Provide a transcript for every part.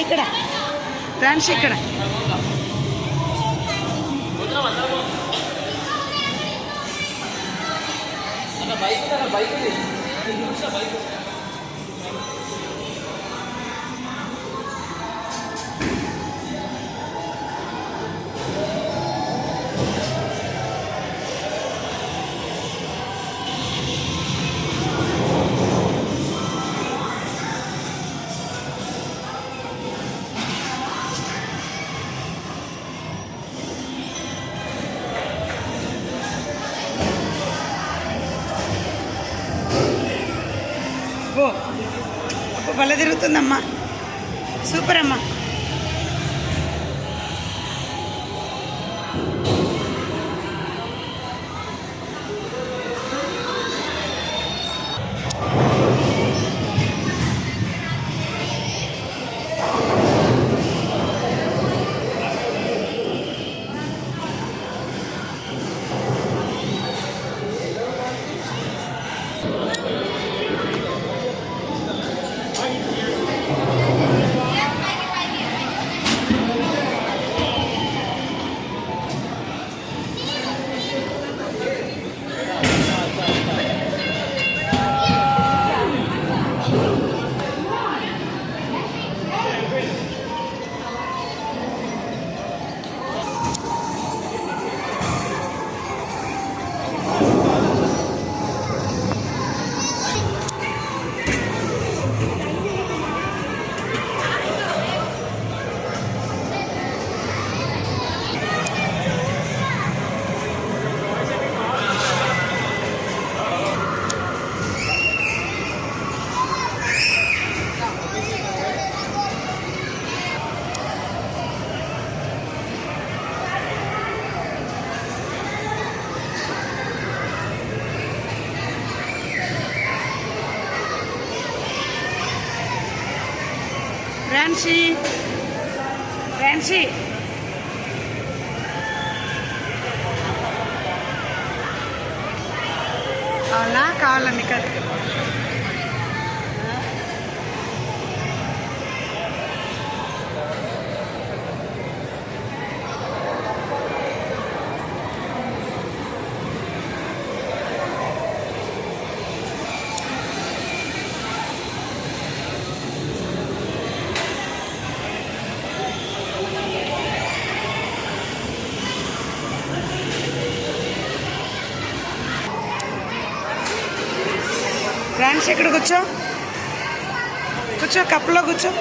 ఇక్కడ ఫ్రెండ్స్ ఇక్కడ భలే తిరుగుతుందమ్మా, సూపర్ అమ్మా. ఫ్రెండ్షి అవునా, కావాలండి కదా. ఫ్రెండ్స్ ఇక్కడ కూర్చో, కూర్చో, కప్పులో కూర్చో.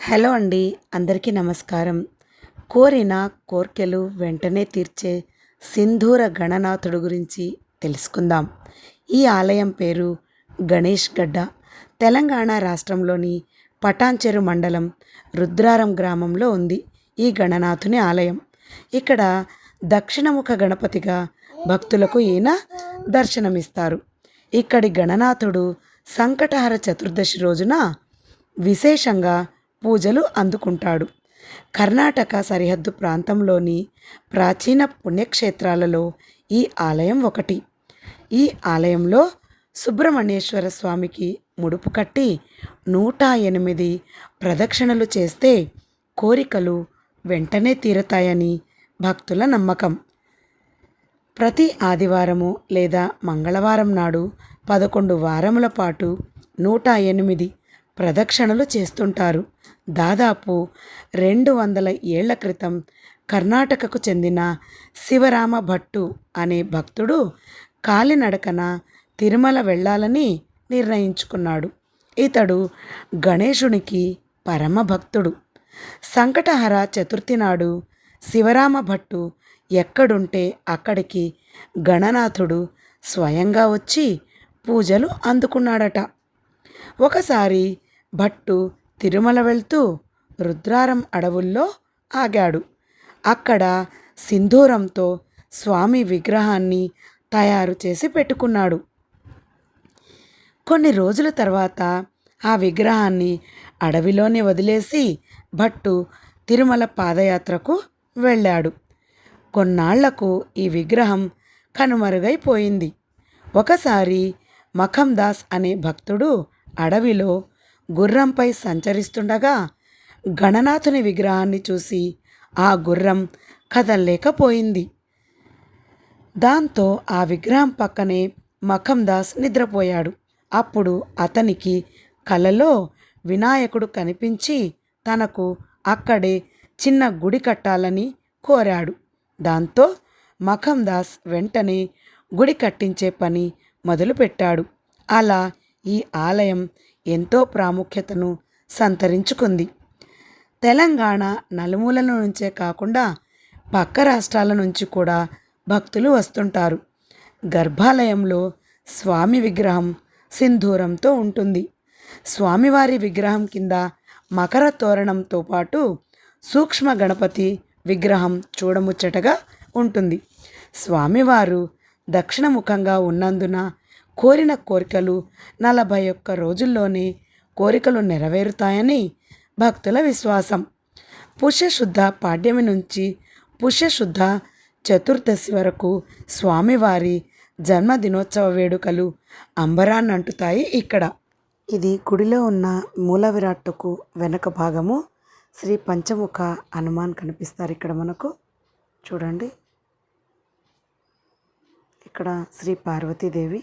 హలో అండి, అందరికీ నమస్కారం. కోరిన కోర్కెలు వెంటనే తీర్చే సింధూర గణనాథుడు గురించి తెలుసుకుందాం. ఈ ఆలయం పేరు గణేష్ గడ్డ. తెలంగాణ రాష్ట్రంలోని పటాన్చెరు మండలం రుద్రారం గ్రామంలో ఉంది ఈ గణనాథుని ఆలయం. ఇక్కడ దక్షిణముఖ గణపతిగా భక్తులకు ఈయన దర్శనమిస్తారు. ఇక్కడి గణనాథుడు సంకటహర చతుర్దశి రోజున విశేషంగా పూజలు అందుకుంటాడు. కర్ణాటక సరిహద్దు ప్రాంతంలోని ప్రాచీన పుణ్యక్షేత్రాలలో ఈ ఆలయం ఒకటి. ఈ ఆలయంలో సుబ్రహ్మణ్యేశ్వర స్వామికి ముడుపు కట్టి 108 ప్రదక్షిణలు చేస్తే కోరికలు వెంటనే తీరతాయని భక్తుల నమ్మకం. ప్రతి ఆదివారము లేదా మంగళవారం నాడు 11 వారముల పాటు 108 ప్రదక్షిణలు చేస్తుంటారు. దాదాపు 200 ఏళ్ల క్రితం కర్ణాటకకు చెందిన శివరామ భట్టు అనే భక్తుడు కాలినడకన తిరుమల వెళ్ళాలని నిర్ణయించుకున్నాడు. ఇతడు గణేశునికి పరమ భక్తుడు. సంకటహర చతుర్థి నాడు శివరామ భట్టు ఎక్కడుంటే అక్కడికి గణనాథుడు స్వయంగా వచ్చి పూజలు అందుకున్నాడట. ఒకసారి భట్టు తిరుమల వెళ్తూ రుద్రారం అడవుల్లో ఆగాడు. అక్కడ సింధూరంతో స్వామి విగ్రహాన్ని తయారు చేసి పెట్టుకున్నాడు. కొన్ని రోజుల తర్వాత ఆ విగ్రహాన్ని అడవిలోనే వదిలేసి భట్టు తిరుమల పాదయాత్రకు వెళ్ళాడు. కొన్నాళ్లకు ఈ విగ్రహం కనుమరుగైపోయింది. ఒకసారి మఖం దాస్ అనే భక్తుడు అడవిలో గుర్రంపై సంచరిస్తుండగా గణనాథుని విగ్రహాన్ని చూసి ఆ గుర్రం కదల్లేకపోయింది. దాంతో ఆ విగ్రహం పక్కనే మఖం దాస్ నిద్రపోయాడు. అప్పుడు అతనికి కలలో వినాయకుడు కనిపించి తనకు అక్కడే చిన్న గుడి కట్టాలని కోరాడు. దాంతో మఖం దాస్ వెంటనే గుడి కట్టించే పని మొదలుపెట్టాడు. అలా ఈ ఆలయం ఎంతో ప్రాముఖ్యతను సంతరించుకుంది. తెలంగాణ నలుమూలల నుంచే కాకుండా పక్క రాష్ట్రాల నుంచి కూడా భక్తులు వస్తుంటారు. గర్భాలయంలో స్వామి విగ్రహం సింధూరంతో ఉంటుంది. స్వామివారి విగ్రహం కింద మకర తోరణంతో పాటు సూక్ష్మ గణపతి విగ్రహం చూడముచ్చటగా ఉంటుంది. స్వామివారు దక్షిణముఖంగా ఉన్నందున కోరిన కోరికలు 41 రోజుల్లోనే కోరికలు నెరవేరుతాయని భక్తుల విశ్వాసం. పుష్యశుద్ధ పాడ్యమి నుంచి పుష్యశుద్ధ చతుర్దశి వరకు స్వామివారి జన్మదినోత్సవ వేడుకలు అంబరాన్నంటుతాయి ఇక్కడ. ఇది గుడిలో ఉన్న మూల విరాట్టుకు వెనక భాగము. శ్రీ పంచముఖ హనుమాన్ కనిపిస్తారు ఇక్కడ మనకు. చూడండి, ఇక్కడ శ్రీ పార్వతీదేవి,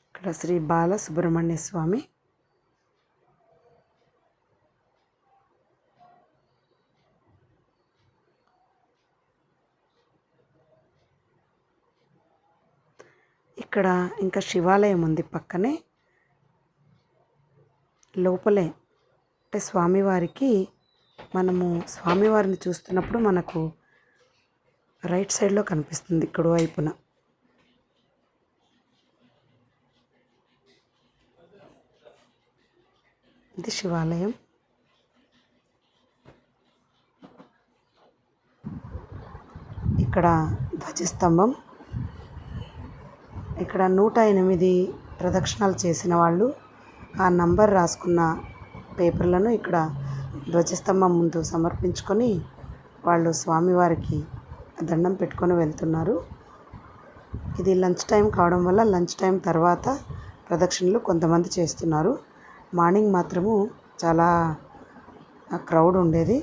ఇక్కడ శ్రీ బాల సుబ్రహ్మణ్య స్వామి, ఇక్కడ ఇంకా శివాలయం ఉంది పక్కనే. లోపలే అంటే స్వామివారికి మనము స్వామివారిని చూస్తున్నప్పుడు మనకు రైట్ సైడ్లో కనిపిస్తుంది కుడివైపున. ఇది శివాలయం. ఇక్కడ ధ్వజస్తంభం. ఇక్కడ 108 ప్రదక్షిణాలు చేసిన వాళ్ళు ఆ నంబర్ రాసుకున్న పేపర్లను ఇక్కడ ధ్వజస్తంభం ముందు సమర్పించుకొని వాళ్ళు స్వామివారికి దండం పెట్టుకొని వెళ్తున్నారు. ఇది లంచ్ టైం కావడం వల్ల లంచ్ టైం తర్వాత ప్రదక్షిణలు కొంతమంది చేస్తున్నారు. మార్నింగ్ మాత్రము చాలా క్రౌడ్ ఉండేది.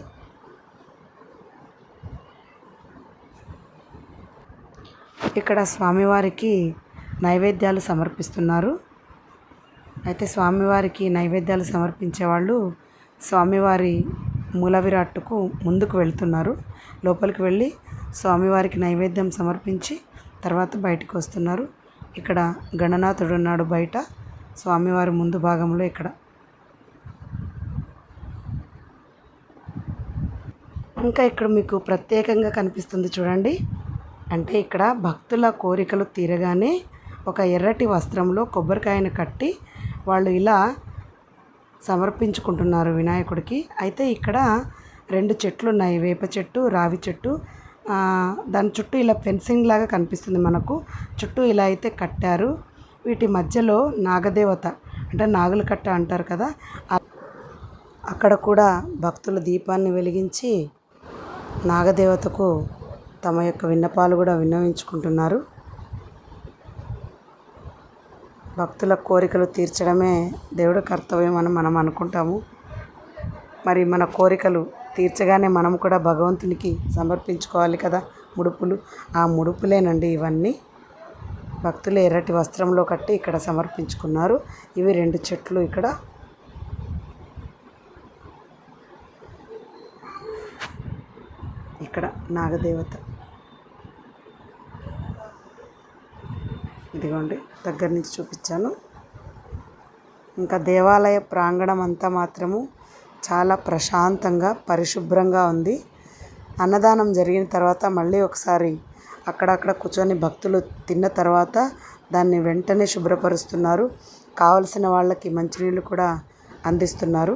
ఇక్కడ స్వామివారికి నైవేద్యాలు సమర్పిస్తున్నారు. అయితే స్వామివారికి నైవేద్యాలు సమర్పించే వాళ్ళు స్వామివారి మూల విరాట్టుకు ముందుకు వెళ్తున్నారు. లోపలికి వెళ్ళి స్వామివారికి నైవేద్యం సమర్పించి తర్వాత బయటకు వస్తున్నారు. ఇక్కడ గణనాథుడు ఉన్నాడు బయట, స్వామివారి ముందు భాగంలో. ఇక్కడ ఇంకా ఇక్కడ మీకు ప్రత్యేకంగా కనిపిస్తుంది చూడండి. అంటే ఇక్కడ భక్తుల కోరికలు తీరగానే ఒక ఎర్రటి వస్త్రంలో కొబ్బరికాయను కట్టి వాళ్ళు ఇలా సమర్పించుకుంటున్నారు వినాయకుడికి. అయితే ఇక్కడ 2 చెట్లు ఉన్నాయి, వేప చెట్టు, రావి చెట్టు. దాని చుట్టూ ఇలా ఫెన్సింగ్ లాగా కనిపిస్తుంది మనకు. చుట్టూ ఇలా అయితే కట్టారు. వీటి మధ్యలో నాగదేవత అంటే నాగుల కట్ట అంటారు కదా, అక్కడ కూడా భక్తులు దీపాన్ని వెలిగించి నాగదేవతకు తమ యొక్క విన్నపాలు కూడా విన్నవించుకుంటున్నారు. భక్తుల కోరికలు తీర్చడమే దేవుడి కర్తవ్యం అని మనం అనుకుంటాము. మరి మన కోరికలు తీర్చగానే మనం కూడా భగవంతునికి సమర్పించుకోవాలి కదా ముడుపులు. ఆ ముడుపులేనండి ఇవన్నీ. భక్తులు ఎర్రటి వస్త్రంలో కట్టి ఇక్కడ సమర్పించుకున్నారు. ఇవి 2 చెట్లు ఇక్కడ. ఇక్కడ నాగదేవత ఇదిగోండి, దగ్గర నుంచి చూపించాను. ఇంకా దేవాలయ ప్రాంగణం అంతా మాత్రము చాలా ప్రశాంతంగా పరిశుభ్రంగా ఉంది. అన్నదానం జరిగిన తర్వాత మళ్ళీ ఒకసారి అక్కడక్కడ కూర్చొని భక్తులు తిన్న తర్వాత దాన్ని వెంటనే శుభ్రపరుస్తున్నారు. కావలసిన వాళ్ళకి మంచినీళ్ళు కూడా అందిస్తున్నారు.